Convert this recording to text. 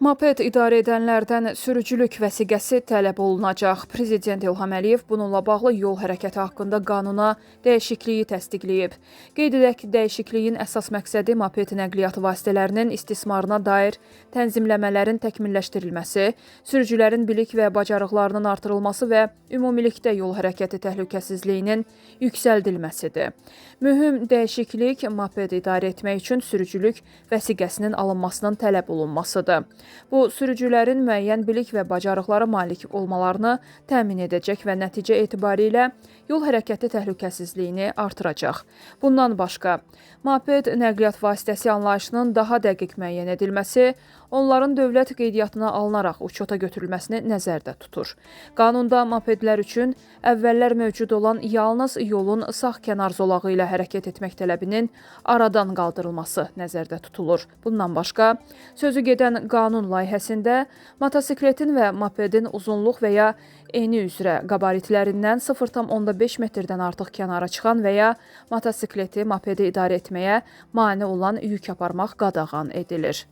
Moped idarə edənlərdən sürücülük vəsiqəsi tələb olunacaq. Prezident İlham Əliyev bununla bağlı yol hərəkəti haqqında qanuna dəyişikliyi təsdiqləyib. Qeyd edək ki, dəyişikliyin əsas məqsədi moped nəqliyyat vasitələrinin istismarına dair tənzimləmələrin təkmilləşdirilməsi, sürücülərin bilik və bacarıqlarının artırılması və ümumilikdə yol hərəkəti təhlükəsizliyinin yüksəldilməsidir. Mühüm dəyişiklik moped idarə etmək üçün sürücülük vəsiqəsinin alınmasının tələb olunmasıdır. Bu, sürücülərin müəyyən bilik və bacarıqlara malik olmalarını təmin edəcək və nəticə etibarilə yol hərəkəti təhlükəsizliyini artıracaq. Bundan başqa, moped nəqliyyat vasitəsi anlayışının daha dəqiq müəyyən edilməsi, onların dövlət qeydiyyatına alınaraq uçota götürülməsini nəzərdə tutur. Qanunda mopedlər üçün əvvəllər mövcud olan yalnız yolun sağ kənar zolağı ilə hərəkət etmək tələbinin aradan qaldırılması nəzərdə tutulur. Bundan başqa, sözü gedən qanun layihəsində motosikletin və mopedin uzunluq və ya eni üzrə qabaritlərindən 0,5 metrdən artıq kənara çıxan və ya motosikleti, mopedi idarə etməyə mane olan yük aparmaq qadağan edilir.